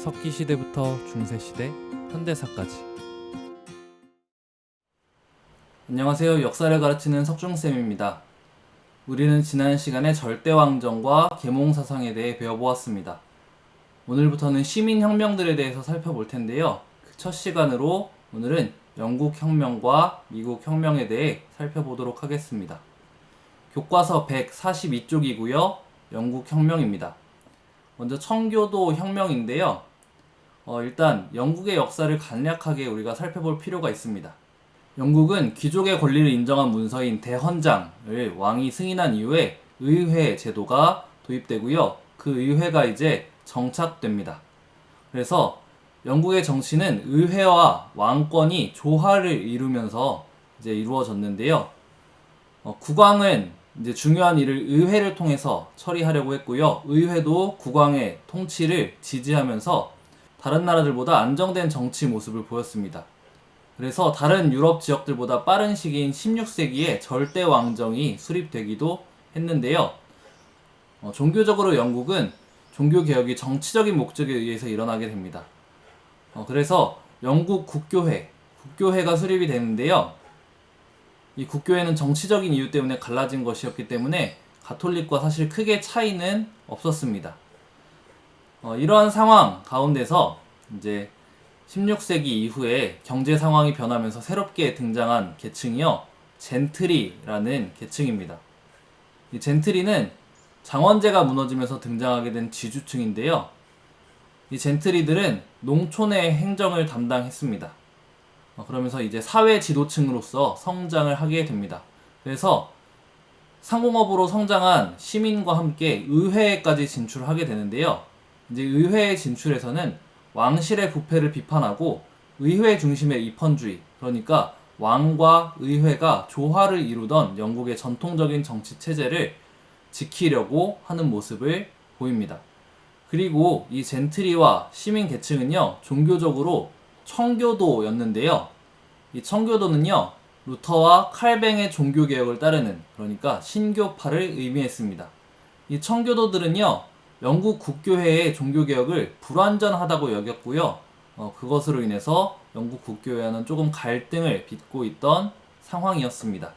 석기시대부터 중세시대, 현대사까지. 안녕하세요. 역사를 가르치는 석중쌤입니다. 우리는 지난 시간에 절대왕정과 계몽사상에 대해 배워보았습니다. 오늘부터는 시민혁명들에 대해서 살펴볼 텐데요. 그 첫 시간으로 오늘은 영국혁명과 미국혁명에 대해 살펴보도록 하겠습니다. 교과서 142쪽이고요. 영국혁명입니다. 먼저 청교도 혁명인데요. 일단 영국의 역사를 간략하게 우리가 살펴볼 필요가 있습니다. 영국은 귀족의 권리를 인정한 문서인 대헌장을 왕이 승인한 이후에 의회 제도가 도입되고요. 그 의회가 이제 정착됩니다. 그래서 영국의 정치는 의회와 왕권이 조화를 이루면서 이제 이루어졌는데요. 국왕은 이제 중요한 일을 의회를 통해서 처리하려고 했고요. 의회도 국왕의 통치를 지지하면서 다른 나라들보다 안정된 정치 모습을 보였습니다. 그래서 다른 유럽 지역들보다 빠른 시기인 16세기에 절대 왕정이 수립되기도 했는데요. 종교적으로 영국은 종교개혁이 정치적인 목적에 의해서 일어나게 됩니다. 그래서 영국 국교회가 수립이 되는데요. 이 국교회는 정치적인 이유 때문에 갈라진 것이었기 때문에 가톨릭과 사실 크게 차이는 없었습니다. 이러한 상황 가운데서 이제 16세기 이후에 경제 상황이 변하면서 새롭게 등장한 계층이요, 젠트리라는 계층입니다. 이 젠트리는 장원제가 무너지면서 등장하게 된 지주층인데요. 이 젠트리들은 농촌의 행정을 담당했습니다. 그러면서 이제 사회 지도층으로서 성장을 하게 됩니다. 그래서 상공업으로 성장한 시민과 함께 의회까지 진출하게 되는데요. 이제 의회에 진출해서는 왕실의 부패를 비판하고 의회 중심의 입헌주의, 그러니까 왕과 의회가 조화를 이루던 영국의 전통적인 정치 체제를 지키려고 하는 모습을 보입니다. 그리고 이 젠트리와 시민 계층은요, 종교적으로 청교도였는데요. 이 청교도는요, 루터와 칼뱅의 종교개혁을 따르는, 그러니까 신교파를 의미했습니다. 이 청교도들은요, 영국 국교회의 종교개혁을 불완전하다고 여겼고요. 그것으로 인해서 영국 국교회와는 조금 갈등을 빚고 있던 상황이었습니다.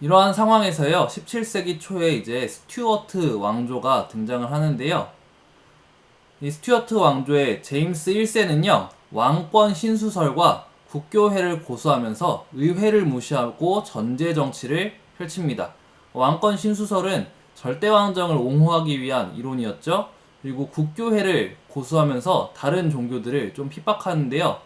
이러한 상황에서요, 17세기 초에 이제 스튜어트 왕조가 등장을 하는데요. 이 스튜어트 왕조의 제임스 1세는요, 왕권 신수설과 국교회를 고수하면서 의회를 무시하고 전제 정치를 펼칩니다. 왕권 신수설은 절대왕정을 옹호하기 위한 이론이었죠. 그리고 국교회를 고수하면서 다른 종교들을 좀 핍박하는데요.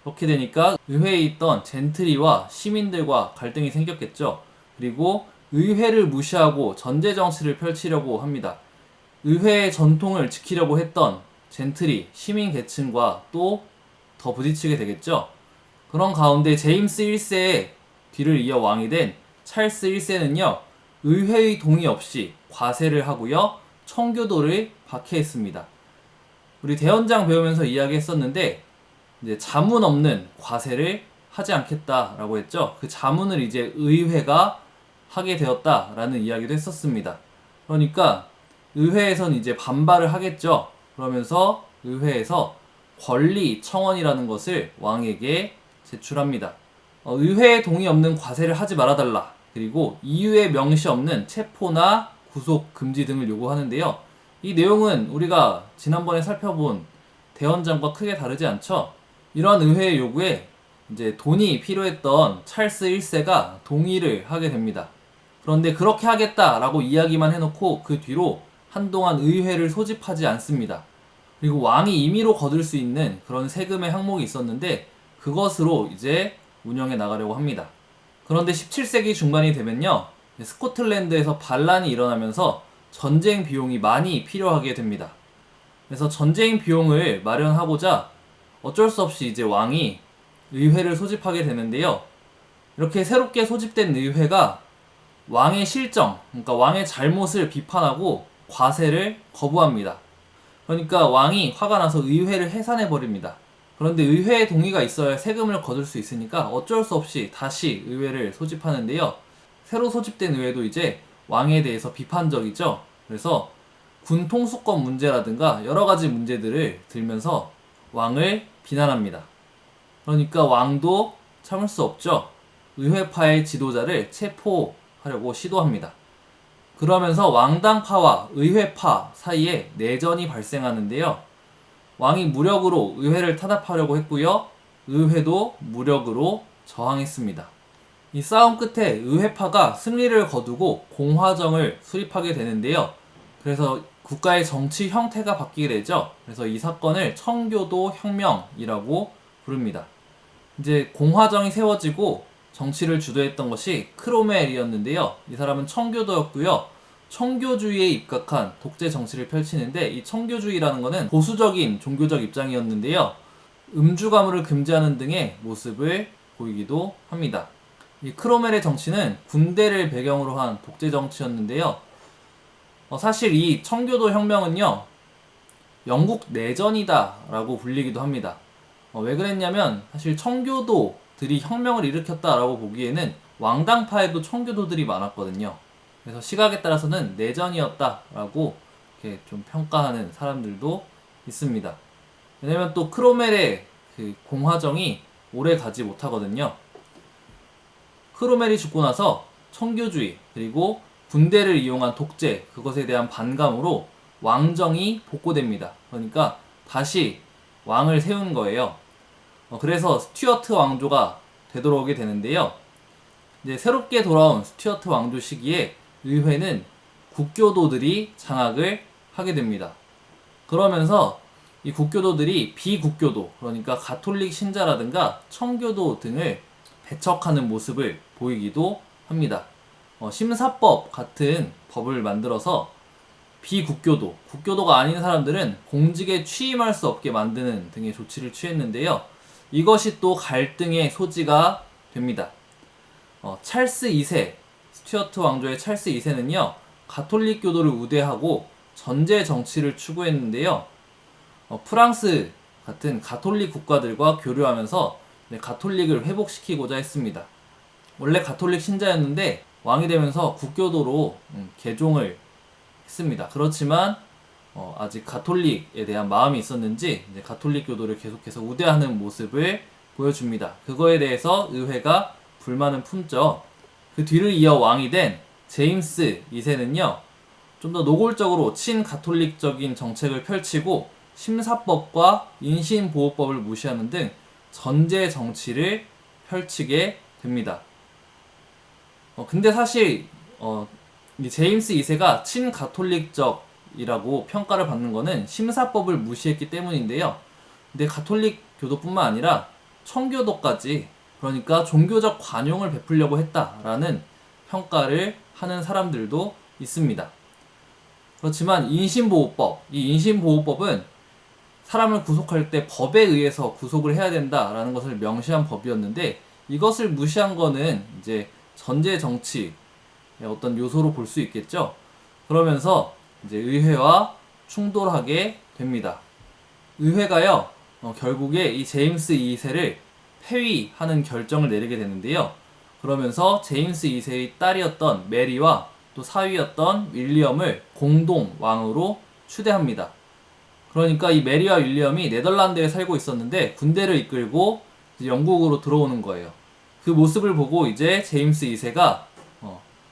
그렇게 되니까 의회에 있던 젠트리와 시민들과 갈등이 생겼겠죠. 그리고 의회를 무시하고 전제 정치를 펼치려고 합니다. 의회의 전통을 지키려고 했던 젠트리, 시민 계층과 또 더 부딪히게 되겠죠. 그런 가운데 제임스 1세의 뒤를 이어 왕이 된 찰스 1세는요, 의회의 동의 없이 과세를 하고요, 청교도를 박해했습니다. 우리 대헌장 배우면서 이야기했었는데, 이제 자문 없는 과세를 하지 않겠다라고 했죠. 그 자문을 이제 의회가 하게 되었다라는 이야기도 했었습니다. 그러니까 의회에선 이제 반발을 하겠죠. 그러면서 의회에서 권리 청원이라는 것을 왕에게 제출합니다. 의회에 동의 없는 과세를 하지 말아달라. 그리고 이유에 명시 없는 체포나 구속 금지 등을 요구하는데요. 이 내용은 우리가 지난번에 살펴본 대헌장과 크게 다르지 않죠? 이러한 의회의 요구에 이제 돈이 필요했던 찰스 1세가 동의를 하게 됩니다. 그런데 그렇게 하겠다라고 이야기만 해놓고 그 뒤로 한동안 의회를 소집하지 않습니다. 그리고 왕이 임의로 거둘 수 있는 그런 세금의 항목이 있었는데 그것으로 이제 운영해 나가려고 합니다. 그런데 17세기 중반이 되면요, 스코틀랜드에서 반란이 일어나면서 전쟁 비용이 많이 필요하게 됩니다. 그래서 전쟁 비용을 마련하고자 어쩔 수 없이 이제 왕이 의회를 소집하게 되는데요. 이렇게 새롭게 소집된 의회가 왕의 실정, 그러니까 왕의 잘못을 비판하고 과세를 거부합니다. 그러니까 왕이 화가 나서 의회를 해산해버립니다. 그런데 의회의 동의가 있어야 세금을 거둘 수 있으니까 어쩔 수 없이 다시 의회를 소집하는데요. 새로 소집된 의회도 이제 왕에 대해서 비판적이죠. 그래서 군 통수권 문제라든가 여러 가지 문제들을 들면서 왕을 비난합니다. 그러니까 왕도 참을 수 없죠. 의회파의 지도자를 체포하려고 시도합니다. 그러면서 왕당파와 의회파 사이에 내전이 발생하는데요. 왕이 무력으로 의회를 탄압하려고 했고요. 의회도 무력으로 저항했습니다. 이 싸움 끝에 의회파가 승리를 거두고 공화정을 수립하게 되는데요. 그래서 국가의 정치 형태가 바뀌게 되죠. 그래서 이 사건을 청교도 혁명이라고 부릅니다. 이제 공화정이 세워지고 정치를 주도했던 것이 크로멜이었는데요. 이 사람은 청교도였고요. 청교주의에 입각한 독재 정치를 펼치는데, 이 청교주의라는 것은 보수적인 종교적 입장이었는데요. 음주 가무를 금지하는 등의 모습을 보이기도 합니다. 이 크로멜의 정치는 군대를 배경으로 한 독재 정치였는데요. 사실 이 청교도 혁명은요, 영국 내전이다 라고 불리기도 합니다. 왜 그랬냐면 사실 청교도들이 혁명을 일으켰다라고 보기에는 왕당파에도 청교도들이 많았거든요. 그래서 시각에 따라서는 내전이었다라고 이렇게 좀 평가하는 사람들도 있습니다. 왜냐면 또 크로멜의 그 공화정이 오래 가지 못하거든요. 크로멜이 죽고 나서 청교주의 그리고 군대를 이용한 독재, 그것에 대한 반감으로 왕정이 복고됩니다. 그러니까 다시 왕을 세운 거예요. 그래서 스튜어트 왕조가 되돌아오게 되는데요. 이제 새롭게 돌아온 스튜어트 왕조 시기에 의회는 국교도들이 장악을 하게 됩니다. 그러면서 이 국교도들이 비국교도, 그러니까 가톨릭 신자라든가 청교도 등을 배척하는 모습을 보이기도 합니다. 심사법 같은 법을 만들어서 비국교도, 국교도가 아닌 사람들은 공직에 취임할 수 없게 만드는 등의 조치를 취했는데요. 이것이 또 갈등의 소지가 됩니다. 찰스 2세, 스튜어트 왕조의 찰스 2세는요, 가톨릭 교도를 우대하고 전제 정치를 추구했는데요. 프랑스 같은 가톨릭 국가들과 교류하면서 가톨릭을 회복시키고자 했습니다. 원래 가톨릭 신자였는데 왕이 되면서 국교도로 개종을 했습니다. 그렇지만 아직 가톨릭에 대한 마음이 있었는지 이제 가톨릭 교도를 계속해서 우대하는 모습을 보여줍니다. 그거에 대해서 의회가 불만을 품죠. 그 뒤를 이어 왕이 된 제임스 2세는요, 좀 더 노골적으로 친가톨릭적인 정책을 펼치고 심사법과 인신보호법을 무시하는 등 전제 정치를 펼치게 됩니다. 근데 사실 이 제임스 2세가 친가톨릭적이라고 평가를 받는 것은 심사법을 무시했기 때문인데요. 근데 가톨릭 교도뿐만 아니라 청교도까지, 그러니까 종교적 관용을 베풀려고 했다라는 평가를 하는 사람들도 있습니다. 그렇지만 인신보호법, 이 인신보호법은 사람을 구속할 때 법에 의해서 구속을 해야 된다라는 것을 명시한 법이었는데, 이것을 무시한 거는 이제 전제 정치의 어떤 요소로 볼 수 있겠죠. 그러면서 이제 의회와 충돌하게 됩니다. 의회가요, 결국에 이 제임스 2세를 폐위하는 결정을 내리게 되는데요. 그러면서 제임스 2세의 딸이었던 메리와 또 사위였던 윌리엄을 공동 왕으로 추대합니다. 그러니까 이 메리와 윌리엄이 네덜란드에 살고 있었는데 군대를 이끌고 영국으로 들어오는 거예요. 그 모습을 보고 이제 제임스 2세가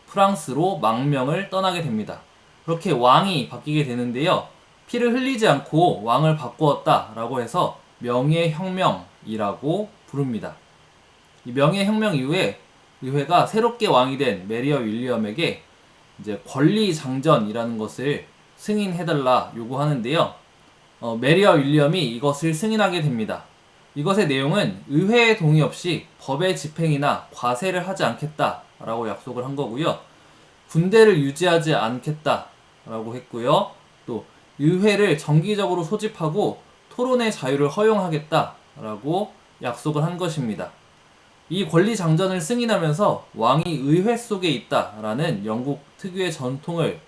프랑스로 망명을 떠나게 됩니다. 그렇게 왕이 바뀌게 되는데요. 피를 흘리지 않고 왕을 바꾸었다라고 해서 명예혁명이라고 부릅니다. 이 명예혁명 이후에 의회가 새롭게 왕이 된 메리와 윌리엄에게 이제 권리장전이라는 것을 승인해달라 요구하는데요. 메리와 윌리엄이 이것을 승인하게 됩니다. 이것의 내용은 의회의 동의 없이 법의 집행이나 과세를 하지 않겠다라고 약속을 한 거고요. 군대를 유지하지 않겠다라고 했고요. 또 의회를 정기적으로 소집하고 토론의 자유를 허용하겠다라고 약속을 한 것입니다. 이 권리 장전을 승인하면서 왕이 의회 속에 있다라는 영국 특유의 전통을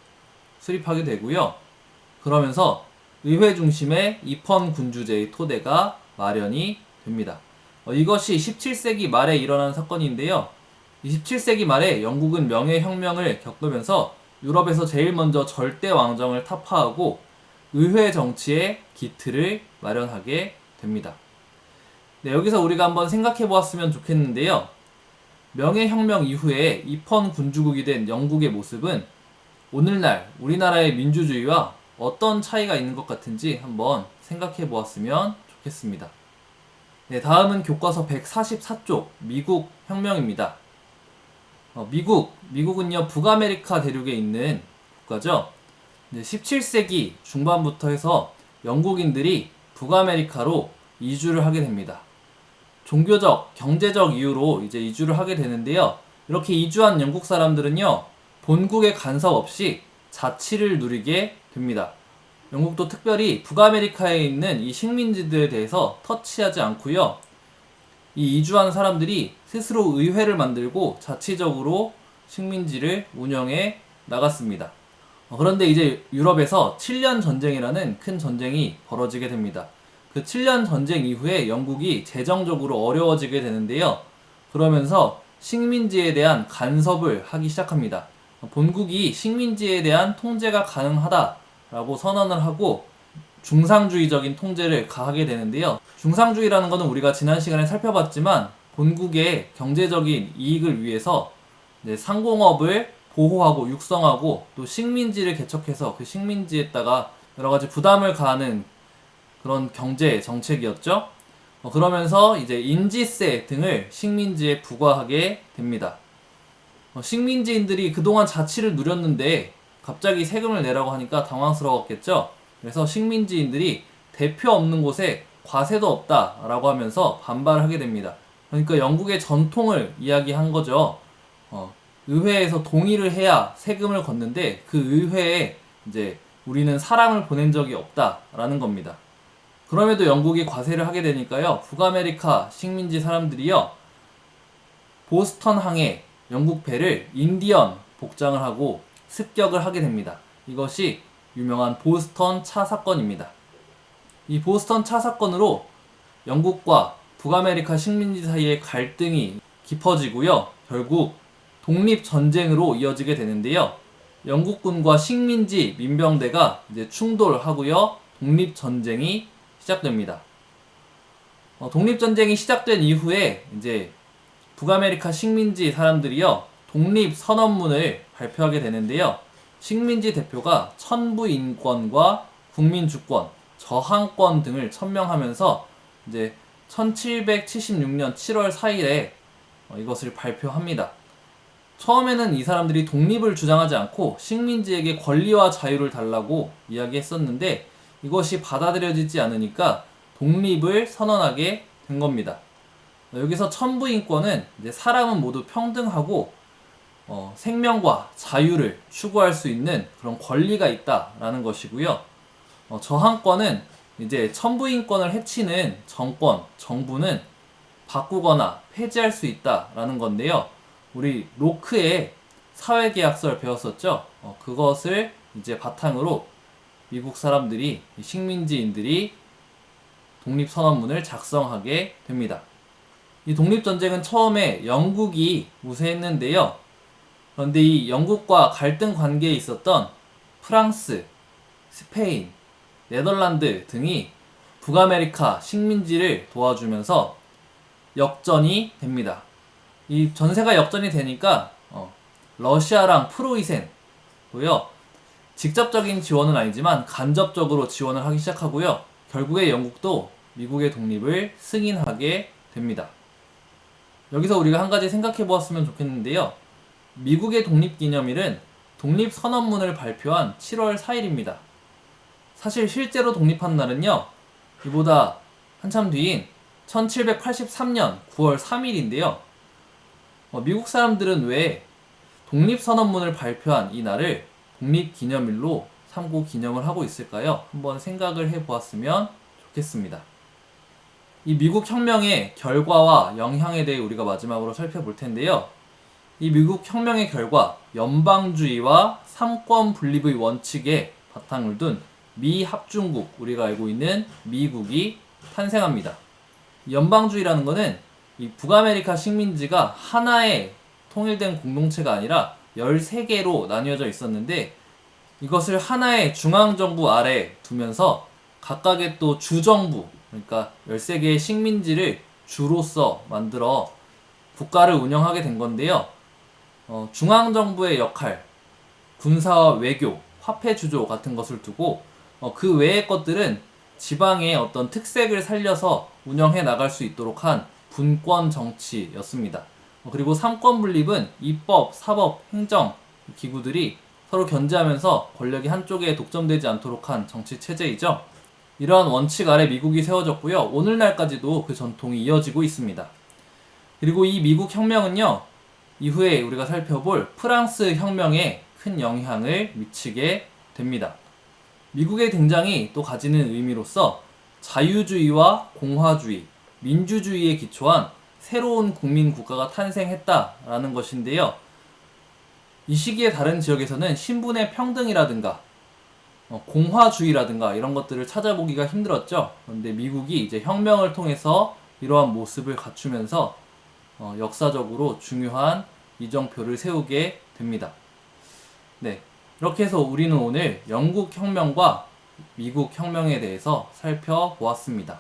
수립하게 되고요. 그러면서 의회 중심의 입헌군주제의 토대가 마련이 됩니다. 이것이 17세기 말에 일어난 사건인데요. 27세기 말에 영국은 명예혁명을 겪으면서 유럽에서 제일 먼저 절대 왕정을 타파하고 의회 정치의 기틀을 마련하게 됩니다. 네, 여기서 우리가 한번 생각해 보았으면 좋겠는데요. 명예혁명 이후에 입헌 군주국이 된 영국의 모습은 오늘날 우리나라의 민주주의와 어떤 차이가 있는 것 같은지 한번 생각해 보았으면 좋겠습니다. 네, 다음은 교과서 144쪽 미국 혁명입니다. 미국은요, 북아메리카 대륙에 있는 국가죠. 17세기 중반부터 해서 영국인들이 북아메리카로 이주를 하게 됩니다. 종교적, 경제적 이유로 이제 이주를 하게 되는데요. 이렇게 이주한 영국 사람들은요, 본국의 간섭 없이 자치를 누리게 됩니다. 영국도 특별히 북아메리카에 있는 이 식민지들에 대해서 터치하지 않고요. 이 이주한 사람들이 스스로 의회를 만들고 자치적으로 식민지를 운영해 나갔습니다. 그런데 이제 유럽에서 7년 전쟁이라는 큰 전쟁이 벌어지게 됩니다. 그 7년 전쟁 이후에 영국이 재정적으로 어려워지게 되는데요. 그러면서 식민지에 대한 간섭을 하기 시작합니다. 본국이 식민지에 대한 통제가 가능하다라고 선언을 하고 중상주의적인 통제를 가하게 되는데요. 중상주의라는 것은 우리가 지난 시간에 살펴봤지만 본국의 경제적인 이익을 위해서 상공업을 보호하고 육성하고 또 식민지를 개척해서 그 식민지에다가 여러가지 부담을 가하는 그런 경제 정책이었죠. 그러면서 이제 인지세 등을 식민지에 부과하게 됩니다. 식민지인들이 그동안 자치를 누렸는데 갑자기 세금을 내라고 하니까 당황스러웠겠죠. 그래서 식민지인들이 대표 없는 곳에 과세도 없다라고 하면서 반발을 하게 됩니다. 그러니까 영국의 전통을 이야기한 거죠. 의회에서 동의를 해야 세금을 걷는데 그 의회에 이제 우리는 사람을 보낸 적이 없다라는 겁니다. 그럼에도 영국이 과세를 하게 되니까요. 북아메리카 식민지 사람들이요. 보스턴 항에 영국 배를 인디언 복장을 하고 습격을 하게 됩니다. 이것이 유명한 보스턴 차 사건입니다. 이 보스턴 차 사건으로 영국과 북아메리카 식민지 사이의 갈등이 깊어지고요. 결국 독립전쟁으로 이어지게 되는데요. 영국군과 식민지 민병대가 이제 충돌하고요. 독립전쟁이 시작됩니다. 독립전쟁이 시작된 이후에 이제 북아메리카 식민지 사람들이요. 독립선언문을 발표하게 되는데요. 식민지 대표가 천부인권과 국민주권, 저항권 등을 천명하면서 이제 1776년 7월 4일에 이것을 발표합니다. 처음에는 이 사람들이 독립을 주장하지 않고 식민지에게 권리와 자유를 달라고 이야기했었는데 이것이 받아들여지지 않으니까 독립을 선언하게 된 겁니다. 여기서 천부인권은 이제 사람은 모두 평등하고 생명과 자유를 추구할 수 있는 그런 권리가 있다라는 것이고요. 저항권은 이제 천부인권을 해치는 정권, 정부는 바꾸거나 폐지할 수 있다라는 건데요. 우리 로크의 사회계약서를 배웠었죠. 그것을 이제 바탕으로 미국 사람들이, 식민지인들이 독립선언문을 작성하게 됩니다. 이 독립전쟁은 처음에 영국이 우세했는데요. 그런데 이 영국과 갈등 관계에 있었던 프랑스, 스페인, 네덜란드 등이 북아메리카 식민지를 도와주면서 역전이 됩니다. 이 전세가 역전이 되니까 러시아랑 프로이센도요. 직접적인 지원은 아니지만 간접적으로 지원을 하기 시작하고요. 결국에 영국도 미국의 독립을 승인하게 됩니다. 여기서 우리가 한 가지 생각해 보았으면 좋겠는데요. 미국의 독립기념일은 독립선언문을 발표한 7월 4일입니다. 사실 실제로 독립한 날은요. 이보다 한참 뒤인 1783년 9월 3일인데요. 미국 사람들은 왜 독립선언문을 발표한 이 날을 독립기념일로 삼고 기념을 하고 있을까요? 한번 생각을 해보았으면 좋겠습니다. 이 미국 혁명의 결과와 영향에 대해 우리가 마지막으로 살펴볼 텐데요. 이 미국 혁명의 결과, 연방주의와 삼권 분립의 원칙에 바탕을 둔 미합중국, 우리가 알고 있는 미국이 탄생합니다. 연방주의라는 것은 이 북아메리카 식민지가 하나의 통일된 공동체가 아니라 13개로 나뉘어져 있었는데 이것을 하나의 중앙정부 아래 두면서 각각의 또 주정부, 그러니까 13개의 식민지를 주로서 만들어 국가를 운영하게 된 건데요. 중앙정부의 역할, 군사와 외교, 화폐 주조 같은 것을 두고 그 외의 것들은 지방의 어떤 특색을 살려서 운영해 나갈 수 있도록 한 분권 정치였습니다. 그리고 삼권 분립은 입법, 사법, 행정 기구들이 서로 견제하면서 권력이 한쪽에 독점되지 않도록 한 정치 체제이죠. 이러한 원칙 아래 미국이 세워졌고요. 오늘날까지도 그 전통이 이어지고 있습니다. 그리고 이 미국 혁명은요, 이후에 우리가 살펴볼 프랑스 혁명에 큰 영향을 미치게 됩니다. 미국의 등장이 또 가지는 의미로서 자유주의와 공화주의, 민주주의에 기초한 새로운 국민 국가가 탄생했다라는 것인데요. 이 시기에 다른 지역에서는 신분의 평등이라든가 공화주의라든가 이런 것들을 찾아보기가 힘들었죠. 그런데 미국이 이제 혁명을 통해서 이러한 모습을 갖추면서 역사적으로 중요한 이정표를 세우게 됩니다. 네, 이렇게 해서 우리는 오늘 영국 혁명과 미국 혁명에 대해서 살펴보았습니다.